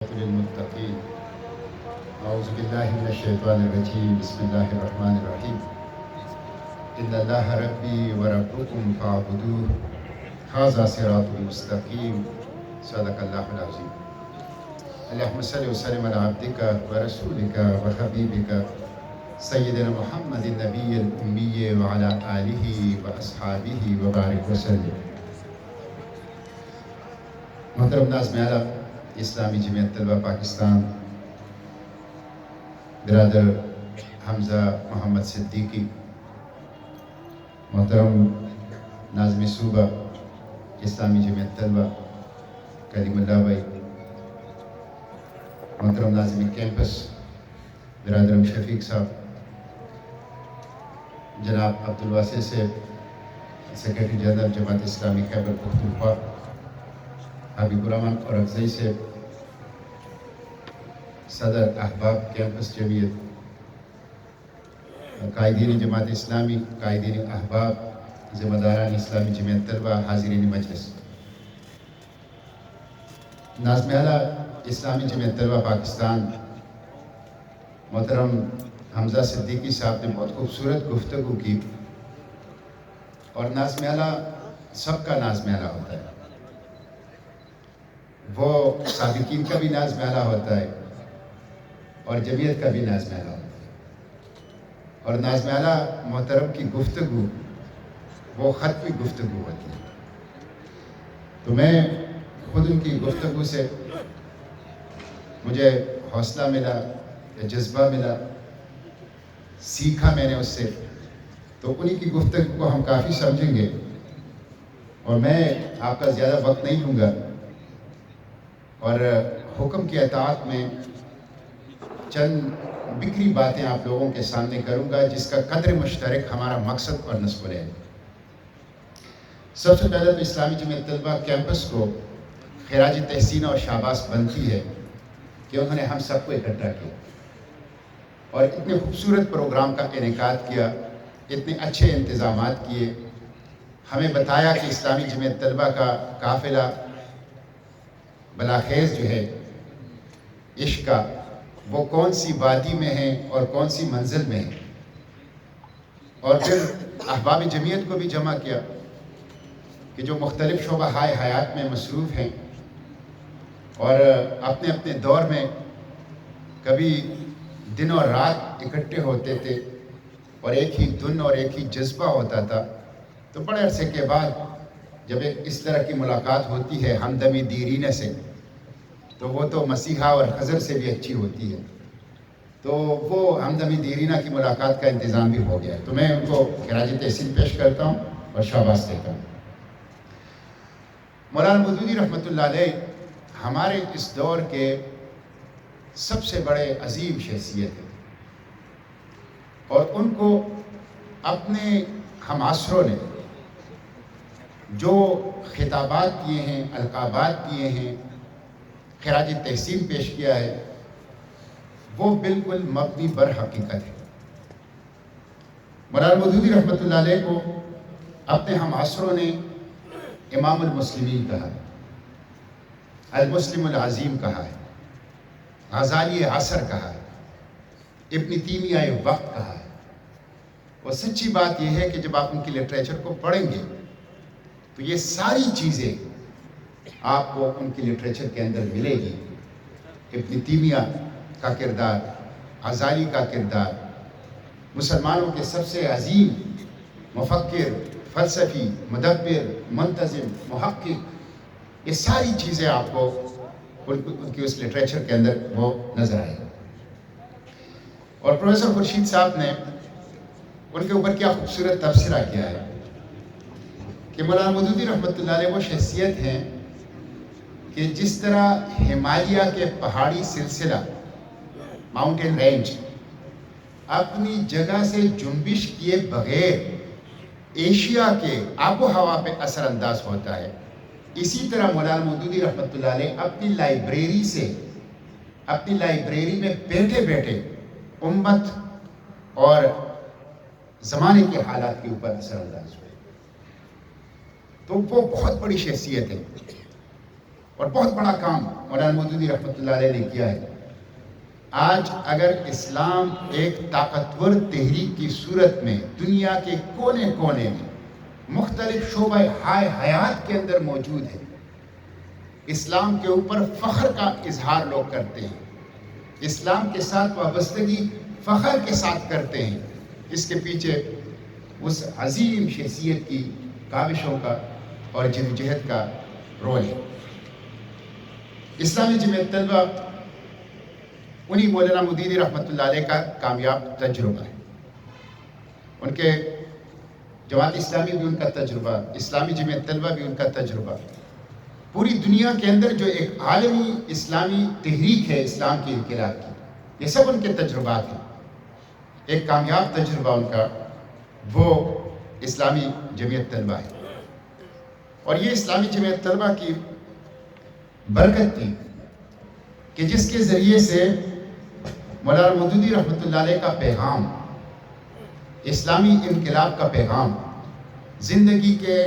للمتقين أعوذ بالله من الشيطان الرجيم بسم الله الرحمن الرحيم إن الله ربي وربكم فاعبدوه هذا صراط مستقيم صدق الله العظيم اللهم صل وسلم على عبدك ورسولك وحبيبك سيدنا محمد النبي الأمي وعلى آله وأصحابه وبارك وسلم. محترم ناظمین اعلیٰ، اسلامی جمعیت طلبہ پاکستان، برادر حمزہ محمد صدیقی، محترم ناظم صوبہ اسلامی جمعیت طلبہ کریم اللہ بھائی، محترم ناظم کیمپس برادر شفیق صاحب، جناب عبدالواسع صاحب سیکرٹری جنرل جماعت اسلامی خیبر پختونخوا، حبیب الرحمن اور افضائی سے صدر احباب کیمپس جمعیت، قائدین جماعت اسلامی، قائدین احباب، ذمہ داران اسلامی جمعیت طلبہ، حاضرین مجلس، ناظم اعلیٰ اسلامی جمعیت طلبہ پاکستان، محترم حمزہ صدیقی صاحب نے بہت خوبصورت گفتگو کی. اور ناظم اعلیٰ سب کا ناظم اعلیٰ ہوتا ہے، وہ سابقین کا بھی ناظم اعلیٰ ہوتا ہے اور جمعیت کا بھی ناظم اعلیٰ ہوتا ہے. اور ناظم اعلیٰ محترم کی گفتگو وہ ختمی گفتگو ہوتی ہے. تو میں خود ان کی گفتگو سے مجھے حوصلہ ملا، جذبہ ملا، سیکھا میں نے اس سے. تو انہی کی گفتگو کو ہم کافی سمجھیں گے اور میں آپ کا زیادہ وقت نہیں لوں گا اور حکم کی اطاعت میں چند بکھری باتیں آپ لوگوں کے سامنے کروں گا جس کا قدر مشترک ہمارا مقصد اور نصب ہے. سب سے پہلے تو اسلامی جمعیت طلبہ کیمپس کو خراج تحسین اور شاباش بنتی ہے کہ انہوں نے ہم سب کو اکٹھا کیا اور اتنے خوبصورت پروگرام کا انعقاد کیا، اتنے اچھے انتظامات کیے، ہمیں بتایا کہ اسلامی جمعیت طلبہ کا قافلہ بلاخیز جو ہے عشق کا، وہ کون سی وادی میں ہے اور کون سی منزل میں ہے. اور پھر احباب جمعیت کو بھی جمع کیا کہ جو مختلف شعبہ حیات میں مصروف ہیں اور اپنے اپنے دور میں کبھی دن اور رات اکٹھے ہوتے تھے اور ایک ہی دھن اور ایک ہی جذبہ ہوتا تھا. تو بڑے عرصے کے بعد جب ایک اس طرح کی ملاقات ہوتی ہے ہمدمی دیرینہ سے، تو وہ تو مسیحا اور خضر سے بھی اچھی ہوتی ہے. تو وہ ہمدمی دیرینہ کی ملاقات کا انتظام بھی ہو گیا. تو میں ان کو خراج تحسین پیش کرتا ہوں اور شاباش دیتا ہوں. مولانا مودودی رحمۃ اللہ علیہ ہمارے اس دور کے سب سے بڑے عظیم شخصیت ہیں اور ان کو اپنے ہم عصروں نے جو خطابات کیے ہیں، القابات کیے ہیں، خراج تحسین پیش کیا ہے، وہ بالکل مبنی بر حقیقت ہے. مولانا مودودی رحمۃ اللہ علیہ کو اپنے ہم عصروں نے امام المسلمین کہا ہے، المسلم العظیم کہا ہے، غزالی عصر کہا ہے، ابن تیمیہ وقت کہا ہے. اور سچی بات یہ ہے کہ جب آپ ان کی لٹریچر کو پڑھیں گے تو یہ ساری چیزیں آپ کو ان کی لٹریچر کے اندر ملے گی. ابن تیمیہ کا کردار، غزالی کا کردار، مسلمانوں کے سب سے عظیم مفکر، فلسفی، مدبر، منتظم، محقق، یہ ساری چیزیں آپ کو ان کی اس لٹریچر کے اندر وہ نظر آئے گی. اور پروفیسر خورشید صاحب نے ان کے اوپر کیا خوبصورت تبصرہ کیا ہے کہ مولانا مودودی رحمۃ اللہ علیہ وہ شخصیت ہیں کہ جس طرح ہمالیہ کے پہاڑی سلسلہ، ماؤنٹین رینج، اپنی جگہ سے جنبش کیے بغیر ایشیا کے آب و ہوا پہ اثر انداز ہوتا ہے، اسی طرح مولانا مودودی رحمۃ اللہ علیہ اپنی لائبریری میں بیٹھے بیٹھے امت اور زمانے کے حالات کے اوپر اثر انداز ہوئے. تو وہ بہت بڑی شخصیت ہے. اور بہت بڑا کام مولانا مودودی رحمۃ اللہ علیہ نے کیا ہے۔ آج اگر اسلام ایک طاقتور تحریک کی صورت میں دنیا کے کونے کونے میں مختلف شعبہ حیات کے اندر موجود ہے، اسلام کے اوپر فخر کا اظہار لوگ کرتے ہیں، اسلام کے ساتھ وابستگی فخر کے ساتھ کرتے ہیں، اس کے پیچھے اس عظیم شخصیت کی کاوشوں کا اور جدوجہد کا رول ہے۔ اسلامی جمعیت طلبہ انہی مولانا مودودی رحمۃ اللہ علیہ کا کامیاب تجربہ ہے۔ ان کے جماعت اسلامی بھی ان کا تجربہ، اسلامی جمعیت طلبہ بھی ان کا تجربہ، پوری دنیا کے اندر جو ایک عالمی اسلامی تحریک ہے اسلام کے انقلاب کی، یہ سب ان کے تجربات ہیں۔ ایک کامیاب تجربہ ان کا وہ اسلامی جمعیت طلبہ ہے، اور یہ اسلامی جمعیت طلبہ کی برکت تھی کہ جس کے ذریعے سے مولانا مودودی رحمۃ اللہ علیہ کا پیغام، اسلامی انقلاب کا پیغام زندگی کے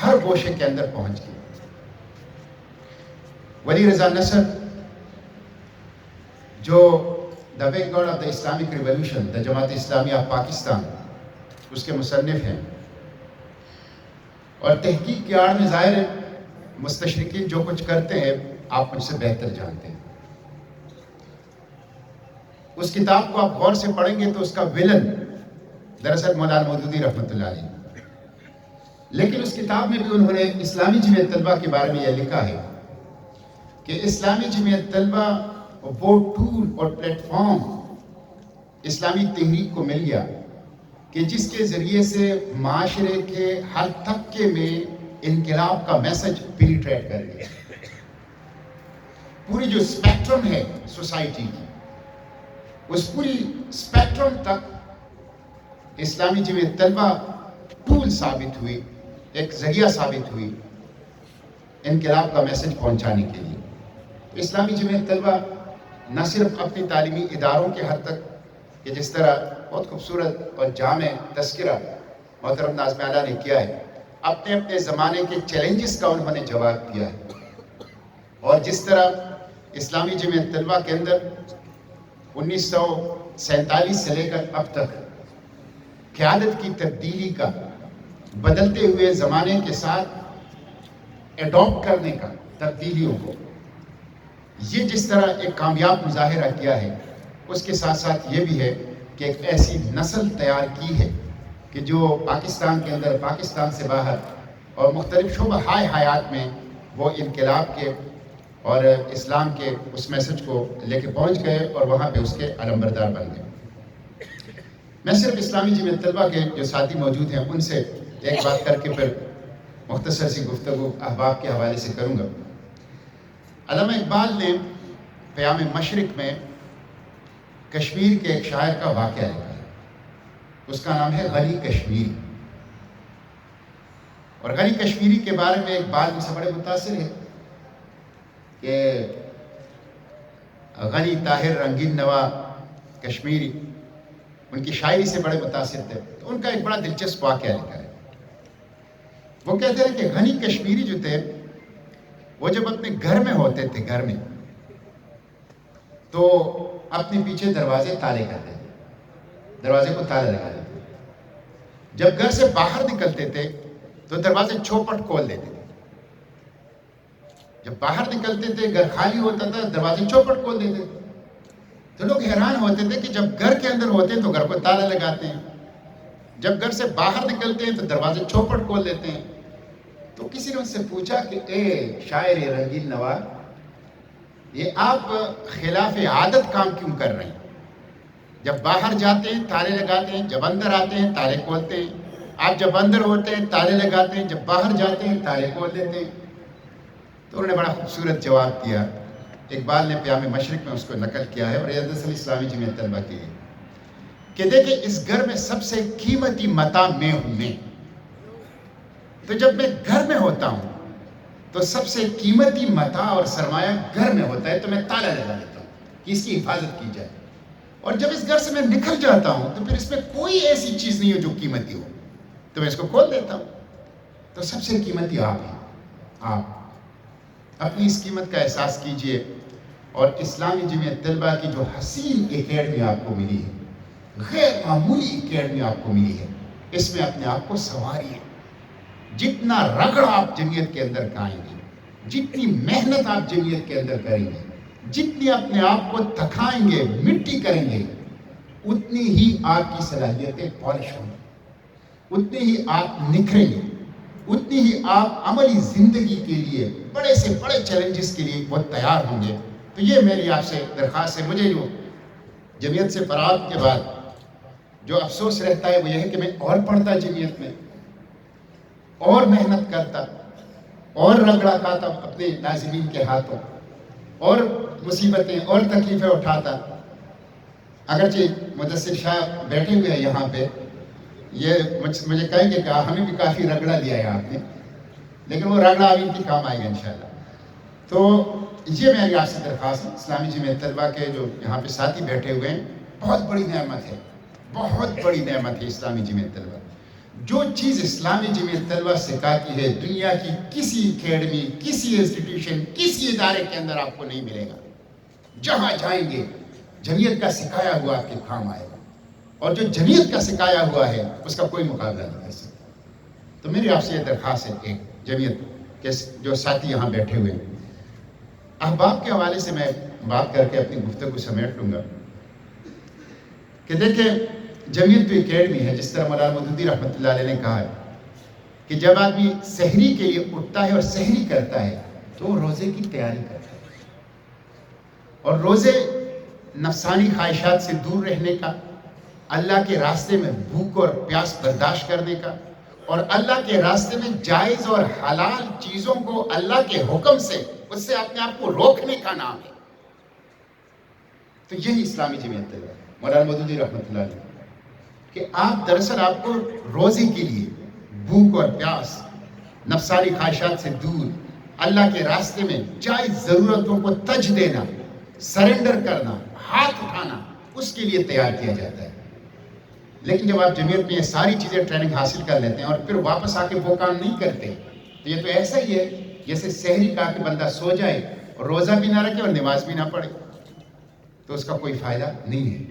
ہر گوشے کے اندر پہنچ گیا۔ ولی رضا نصر جو the background of the Islamic revolution, the Jamaat Islami of Pakistan, اس کے مصنف ہیں، اور تحقیق کی آڑ میں ظاہر ہے مستشرقین جو کچھ کرتے ہیں آپ مجھ سے بہتر جانتے ہیں۔ اس کتاب کو آپ غور سے پڑھیں گے تو اس کا ویلن دراصل مولانا مودودی رحمۃ اللہ علیہ، لیکن اس کتاب میں بھی انہوں نے اسلامی جمعیت طلبہ کے بارے میں یہ لکھا ہے کہ اسلامی جمعیت طلبہ وہ ٹول اور پلیٹ فارم اسلامی تحریک کو مل گیا کہ جس کے ذریعے سے معاشرے کے ہر طبقے میں انقلاب کا میسج پینیٹریٹ کر گیا۔ پوری جو اسپیکٹرم ہے سوسائٹی کی، اس پوری اسپیکٹرم تک اسلامی جمعیت طلبہ ٹول ثابت ہوئی، ایک ذریعہ ثابت ہوئی انقلاب کا میسج پہنچانے کے لیے۔ اسلامی جمعیت طلبہ نہ صرف اپنی تعلیمی اداروں کے حد تک کہ جس طرح بہت خوبصورت اور جامع تذکرہ محترم ناظم اعلیٰ نے کیا ہے، اپنے اپنے زمانے کے چیلنجز کا انہوں نے جواب دیا ہے، اور جس طرح اسلامی جمعیت طلبہ کے اندر 1947 سے لے کر اب تک قیادت کی تبدیلی کا، بدلتے ہوئے زمانے کے ساتھ ایڈاپٹ کرنے کا تبدیلیوں کو، یہ جس طرح ایک کامیاب مظاہرہ کیا ہے، اس کے ساتھ ساتھ یہ بھی ہے کہ ایک ایسی نسل تیار کی ہے کہ جو پاکستان کے اندر، پاکستان سے باہر اور مختلف شعبہ حیات میں وہ انقلاب کے اور اسلام کے اس میسج کو لے کے پہنچ گئے اور وہاں پہ اس کے علمبردار بن گئے۔ میں صرف اسلامی جمعیت طلبہ کے جو ساتھی موجود ہیں ان سے ایک بات کر کے پھر مختصر سی گفتگو احباب کے حوالے سے کروں گا۔ علامہ اقبال نے پیام مشرق میں کشمیر کے ایک شاعر کا واقعہ لکھا ہے، اس کا نام ہے غنی کشمیری، اور غنی کشمیری کے بارے میں اقبال مجھ سے بڑے متاثر ہے کہ غنی طاہر رنگین نوا کشمیری ان کی شاعری سے بڑے متاثر تھے، تو ان کا ایک بڑا دلچسپ واقعہ لکھا ہے۔ وہ کہتے ہیں کہ غنی کشمیری جو تھے وہ جب اپنے گھر میں ہوتے تھے، گھر میں تو اپنے پیچھے دروازے تالے کرتے تھے، دروازے کو تالا لگا دیتے تھے۔ جب گھر سے باہر نکلتے تھے تو دروازے چوپٹ کھول دیتے تھے۔ جب باہر نکلتے تھے، گھر خالی ہوتا تھا، دروازے چوپٹ کھول دیتے تھے۔ تو لوگ حیران ہوتے تھے کہ جب گھر کے اندر ہوتے ہیں تو گھر کو تالا لگاتے ہیں، جب گھر سے باہر نکلتے ہیں تو دروازے چوپٹ کھول دیتے ہیں۔ تو کسی نے ان سے پوچھا کہ اے شاعر رنگین نوا، یہ آپ خلاف عادت کام کیوں کر رہے ہیں؟ جب باہر جاتے ہیں تالے لگاتے ہیں، جب اندر آتے ہیں تالے کھولتے ہیں، آپ جب اندر ہوتے ہیں تالے لگاتے ہیں، جب باہر جاتے ہیں تالے کھول دیتے ہیں۔ تو انہوں نے بڑا خوبصورت جواب دیا، اقبال نے پیام مشرق میں اس کو نقل کیا ہے، اور یہ دراصل اسلامی جمعیت طلبہ کی ہے کہ دیکھیں اس گھر میں سب سے قیمتی متاع میں ہوں میں، تو جب میں گھر میں ہوتا ہوں تو سب سے قیمتی متاع اور سرمایہ گھر میں ہوتا ہے، تو میں تالا لگا دیتا ہوں کہ اس کی حفاظت کی جائے، اور جب اس گھر سے میں نکل جاتا ہوں تو پھر اس میں کوئی ایسی چیز نہیں ہو جو قیمتی ہو، تو میں اس کو کھول دیتا ہوں۔ تو سب سے قیمتی آپ ہیں، آپ اپنی اس قیمت کا احساس کیجئے اور اسلامی جمعیت طلبہ کی جو حسین اکیڈمی آپ کو ملی ہے، غیر معمولی اکیڈمی آپ کو ملی ہے، اس میں اپنے آپ کو سنوارئے۔ جتنا رگڑ آپ جمعیت کے اندر کھائیں گے، جتنی محنت آپ جمعیت کے اندر کریں گے، جتنی اپنے آپ کو تھکائیں گے، مٹی کریں گے، اتنی ہی آپ کی صلاحیتیں پالش ہوں گی، اتنی ہی آپ نکھریں گے، اتنی ہی آپ عملی زندگی کے لیے بڑے سے بڑے چیلنجز کے لیے بہت تیار ہوں گے۔ تو یہ میری آپ سے درخواست ہے۔ مجھے جو جمعیت سے برات کے بعد جو افسوس رہتا ہے وہ یہ ہے کہ میں اور پڑھتا جمعیت میں، اور محنت کرتا، اور رگڑا کھاتا اپنے ناظرین کے ہاتھوں، اور مصیبتیں اور تکلیفیں اٹھاتا۔ اگرچہ مدثر شاہ بیٹھے ہوئے ہیں یہاں پہ، یہ مجھے کہیں گے کہ ہمیں بھی کافی رگڑا دیا ہے آپ نے، لیکن وہ رگڑا ابھی بھی کام آئے گا انشاءاللہ۔ تو یہ میری آپ سے درخواست ہے، اسلامی جمعیت طلبہ کے جو یہاں پہ ساتھی بیٹھے ہوئے ہیں، بہت بڑی نعمت ہے، بہت بڑی نعمت ہے اسلامی جمعیت طلبہ۔ جو چیز اسلامی جمعیت طلبہ سکھاتی ہے دنیا کی کسی اکیڈمی، کسی انسٹیٹیوشن، کسی ادارے کے اندر آپ کو نہیں ملے گا۔ جہاں جائیں گے جمعیت کا سکھایا ہوا آپ کے کام آئے گا، اور جو جمعیت کا سکھایا ہوا ہے اس کا کوئی مقابلہ نہیں کر سکتا۔ تو میری آپ سے یہ درخواست ہے کہ جمعیت کے جو ساتھی یہاں بیٹھے ہوئے ہیں، احباب کے حوالے سے میں بات کر کے اپنی گفتگو سمیٹ لوں گا کہ دیکھیں، جمعیت تو اکیڈمی ہے، جس طرح مولانا مودودی رحمۃ اللہ علیہ نے کہا ہے کہ جب آدمی سحری کے لیے اٹھتا ہے اور سحری کرتا ہے تو وہ روزے کی تیاری کرتا ہے، اور روزے نفسانی خواہشات سے دور رہنے کا، اللہ کے راستے میں بھوک اور پیاس برداشت کرنے کا، اور اللہ کے راستے میں جائز اور حلال چیزوں کو اللہ کے حکم سے اس سے اپنے آپ کو روکنے کا نام ہے۔ تو یہی اسلامی جمعیت طلبہ ہے، مولانا مودودی رحمۃ اللہ علیہ، کہ آپ دراصل آپ کو روزے کے لیے بھوک اور پیاس، نفسانی خواہشات سے دور، اللہ کے راستے میں جائز ضرورتوں کو تج دینا، سرنڈر کرنا، ہاتھ اٹھانا، اس کے لیے تیار کیا جاتا ہے۔ لیکن جب آپ جمعیت میں یہ ساری چیزیں ٹریننگ حاصل کر لیتے ہیں اور پھر واپس آ کے وہ کام نہیں کرتے، تو یہ تو ایسا ہی ہے جیسے سحری کہا کہ بندہ سو جائے اور روزہ بھی نہ رکھے اور نماز بھی نہ پڑھے، تو اس کا کوئی فائدہ نہیں ہے۔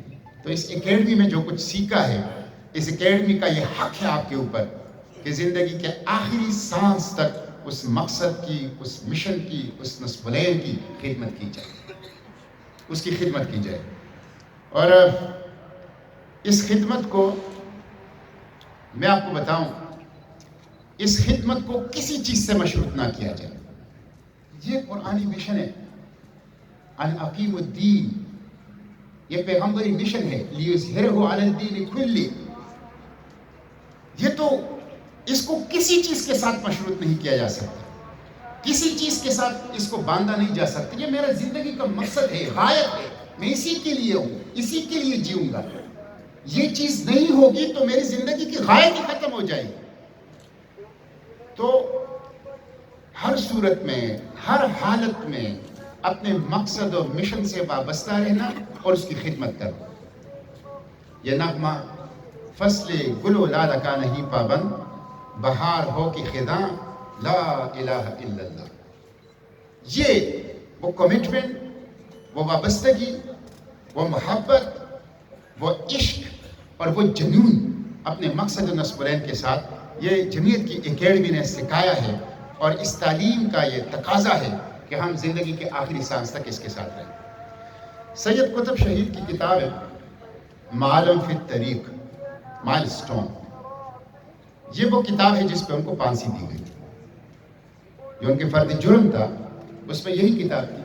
تو اس اکیڈمی میں جو کچھ سیکھا ہے، اس اکیڈمی کا یہ حق ہے آپ کے اوپر کہ زندگی کے آخری سانس تک اس مقصد کی، اس مشن کی، اس نصب العین کی خدمت کی جائے، اس کی خدمت کی جائے۔ اور اس خدمت کو میں آپ کو بتاؤں، اس خدمت کو کسی چیز سے مشروط نہ کیا جائے۔ یہ قرآنی مشن ہے، ان اقیم الدین، یہ پیغمبری مشن ہے، لیظہرہ علی الدین کلہ۔ یہ تو اس کو کسی چیز کے ساتھ مشروط نہیں کیا جا سکتا، کسی چیز کے ساتھ اس کو باندھا نہیں جا سکتا۔ یہ میرا زندگی کا مقصد ہے، غایت ہے، میں اسی کے لیے ہوں، اسی کے لیے جیوں گا۔ یہ چیز نہیں ہوگی تو میری زندگی کی غایت ہی ختم ہو جائے گی۔ تو ہر صورت میں، ہر حالت میں اپنے مقصد اور مشن سے وابستہ رہنا اور اس کی خدمت کرنا۔ یہ نغمہ فصل گل و لالہ کا نہیں پابند، بہار ہو کی خزاں لا الہ الا اللہ۔ یہ وہ کمٹمنٹ، وہ وابستگی، وہ محبت، وہ عشق اور وہ جنون اپنے مقصد و نصب العین کے ساتھ یہ جمعیت کی اکیڈمی نے سکھایا ہے، اور اس تعلیم کا یہ تقاضا ہے کہ ہم زندگی کے آخری سانس تک اس کے ساتھ رہیں۔ سید قطب شہید کی کتاب ہے معالم فی الطریق، مائل سٹون۔ یہ وہ کتاب ہے جس پہ ان کو پھانسی دی گئی، جو ان کے فرد جرم تھا اس میں یہی کتاب تھی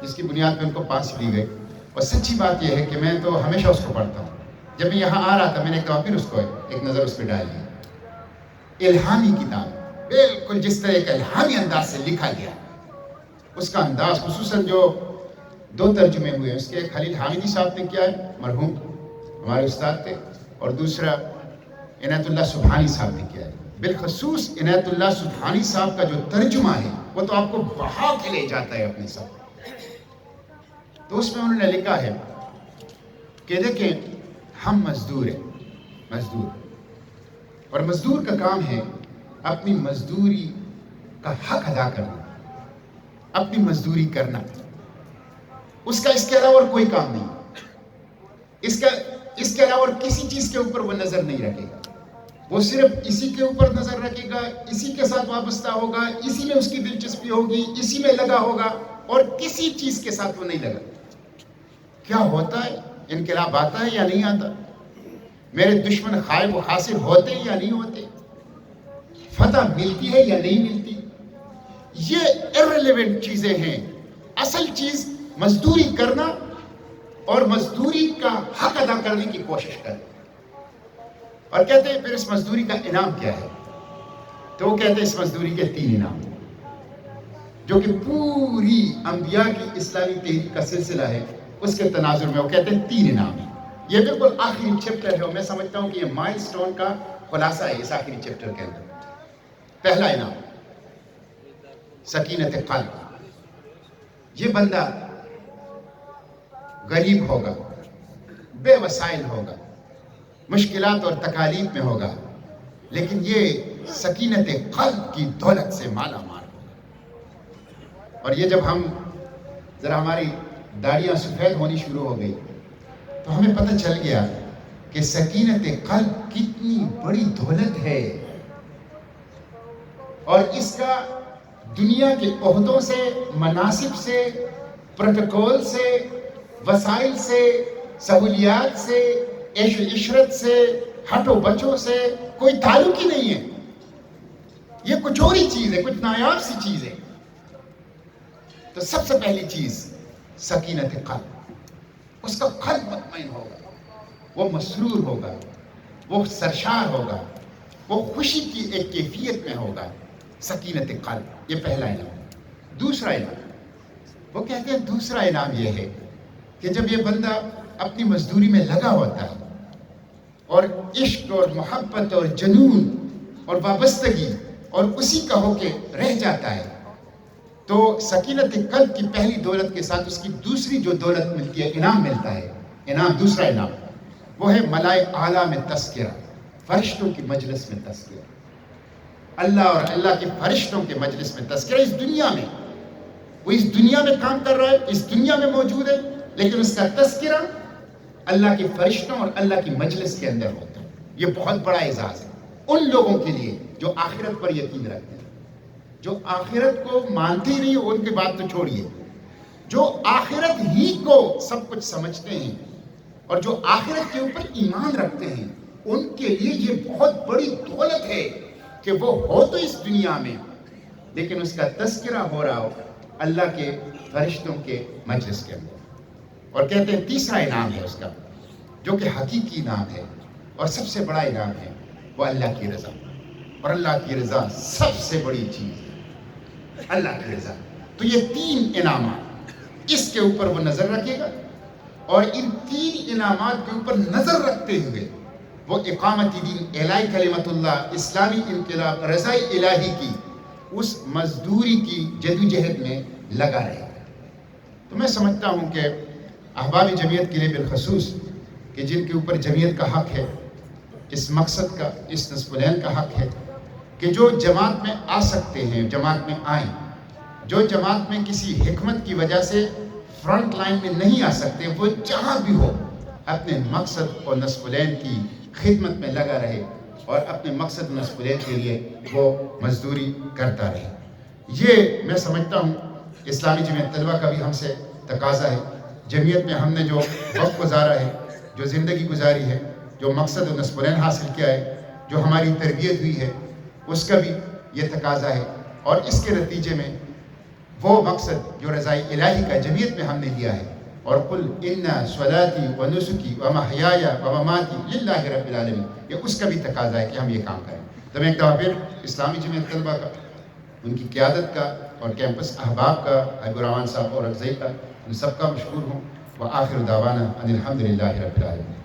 جس کی بنیاد پہ ان کو پھانسی دی گئی۔ اور سچی بات یہ ہے کہ میں تو ہمیشہ اس کو پڑھتا ہوں۔ جب میں یہاں آ رہا تھا میں نے کہا پھر اس کو ایک نظر اس پہ ڈال لی۔ الہامی کتاب، بالکل جس طرح ایک الہامی انداز سے لکھا گیا، اس کا انداز، خصوصاً جو 2 ترجمے ہوئے ہیں، اس کے ایک خلیل حامدی صاحب نے کیا ہے، مرحوم ہمارے استاد تھے، اور دوسرا عنایت اللہ سبحانی صاحب نے کیا ہے۔ بالخصوص عنایت اللہ سبحانی صاحب کا جو ترجمہ ہے وہ تو آپ کو بہا کے لے جاتا ہے اپنے ساتھ۔ تو اس میں انہوں نے لکھا ہے کہ دیکھیں، ہم مزدور ہیں، مزدور، اور مزدور کا کام ہے اپنی مزدوری کا حق ادا کرنا۔ اپنی مزدوری کرنا، اس کا اس کے علاوہ اور کوئی کام نہیں، اس کے علاوہ اور کسی چیز کے اوپر وہ نظر نہیں رکھے گا، وہ صرف اسی کے اوپر نظر رکھے گا، اسی کے ساتھ وابستہ ہوگا، اسی میں اس کی دلچسپی ہوگی، اسی میں لگا ہوگا، اور کسی چیز کے ساتھ وہ نہیں لگا۔ کیا ہوتا ہے؟ انقلاب آتا ہے یا نہیں آتا؟ میرے دشمن خائب و خاسر ہوتے یا نہیں ہوتے؟ فتح ملتی ہے یا نہیں ملتی؟ یہ irrelevant چیزیں ہیں۔ اصل چیز مزدوری کرنا اور مزدوری کا حق ادا کرنے کی کوشش کرنا۔ اور کہتے ہیں پھر اس مزدوری کا انعام کیا ہے؟ تو وہ کہتے ہیں اس مزدوری کے 3 انعام، جو کہ پوری انبیاء کی اسلامی تحریک کا سلسلہ ہے، اس کے تناظر میں وہ کہتے ہیں 3 انعام ہیں۔ یہ بالکل آخری چیپٹر ہے اور میں سمجھتا ہوں کہ یہ مائل سٹون کا خلاصہ ہے اس آخری چیپٹر کے اندر۔ پہلا انعام سکینت قلب۔ یہ بندہ غریب ہوگا، بے وسائل ہوگا، مشکلات اور تکالیف میں ہوگا، لیکن یہ سکینت قلب کی دولت سے مالا مال ہوگا۔ اور یہ جب ہم ذرا ہماری داڑیاں سفید ہونی شروع ہو گئی تو ہمیں پتہ چل گیا کہ سکینت قلب کتنی بڑی دولت ہے، اور اس کا دنیا کے عہدوں سے، مناصب سے، پروٹوکول سے، وسائل سے، سہولیات سے، عیش و عشرت سے، ہٹ و بچوں سے کوئی تعلق ہی نہیں ہے۔ یہ کچھ اور ہی چیز ہے، کچھ نایاب سی چیز ہے۔ تو سب سے پہلی چیز سکینت قلب، اس کا قلب مطمئن ہوگا، وہ مسرور ہوگا، وہ سرشار ہوگا، وہ خوشی کی ایک کیفیت میں ہوگا۔ سکینت قلب، یہ پہلا انعام۔ دوسرا انعام، وہ کہتے ہیں دوسرا انعام یہ ہے کہ جب یہ بندہ اپنی مزدوری میں لگا ہوتا ہے اور عشق اور محبت اور جنون اور وابستگی اور اسی کا ہو کے رہ جاتا ہے، تو سکینت قلب کی پہلی دولت کے ساتھ اس کی دوسری جو دولت ملتی ہے، انعام ملتا ہے، انعام دوسرا انعام، وہ ہے ملائے اعلیٰ میں تذکرہ، فرشتوں کی مجلس میں تذکرہ۔ اللہ اور اللہ کے فرشتوں کے مجلس میں تذکرہ۔ اس دنیا میں وہ اس دنیا میں کام کر رہا ہے، اس دنیا میں موجود ہے، لیکن اس کا تذکرہ اللہ کے فرشتوں اور اللہ کی مجلس کے اندر ہوتا ہے۔ یہ بہت بڑا اعزاز ہے ان لوگوں کے لیے جو آخرت پر یقین رکھتے ہیں۔ جو آخرت کو مانتے ہی نہیں، ان کی بات تو چھوڑیے، جو آخرت ہی کو سب کچھ سمجھتے ہیں اور جو آخرت کے اوپر ایمان رکھتے ہیں، ان کے لیے یہ بہت بڑی دولت ہے کہ وہ ہو تو اس دنیا میں، لیکن اس کا تذکرہ ہو رہا ہو اللہ کے فرشتوں کے مجلس کے اندر۔ اور کہتے ہیں تیسرا انعام ہے اس کا، جو کہ حقیقی انعام ہے اور سب سے بڑا انعام ہے، وہ اللہ کی رضا۔ اور اللہ کی رضا سب سے بڑی چیز ہے، اللہ کی رضا۔ تو یہ 3 انعامات، اس کے اوپر وہ نظر رکھے گا، اور ان 3 انعامات کے اوپر نظر رکھتے ہوئے وہ اقامت دین، اعلاء کلمت اللہ، اسلامی انقلاب، رضا الہی کی اس مزدوری کی جدوجہد میں لگا رہے گا۔ تو میں سمجھتا ہوں کہ احباب جمعیت کے لیے بالخصوص، کہ جن کے اوپر جمعیت کا حق ہے، اس مقصد کا، اس نصف العین کا حق ہے کہ جو جماعت میں آ سکتے ہیں جماعت میں آئیں، جو جماعت میں کسی حکمت کی وجہ سے فرنٹ لائن میں نہیں آ سکتے، وہ جہاں بھی ہو اپنے مقصد اور نصف العین کی خدمت میں لگا رہے اور اپنے مقصد نصف العین کے لیے وہ مزدوری کرتا رہے۔ یہ میں سمجھتا ہوں اسلامی جمعیت طلبہ کا بھی ہم سے تقاضا ہے۔ جمعیت میں ہم نے جو وقت گزارا ہے، جو زندگی گزاری ہے، جو مقصد و نصف العین حاصل کیا ہے، جو ہماری تربیت ہوئی ہے، اس کا بھی یہ تقاضا ہے، اور اس کے نتیجے میں وہ مقصد جو رضا الہی کا جمعیت میں ہم نے لیا ہے، اور قل ان صلاتی و نسکی و محیای و مماتی للہ رب العالمین، یہ اس کا بھی تقاضا ہے کہ ہم یہ کام کریں۔ تو میں ایک دفعہ پھر اسلامی جمعیت طلبہ کا، ان کی قیادت کا اور کیمپس احباب کا، حبیب الرحمان صاحب اور افضل کا، ان سب کا مشکور ہوں۔ وآخر دعوانا ان الحمد للہ رب العالمین۔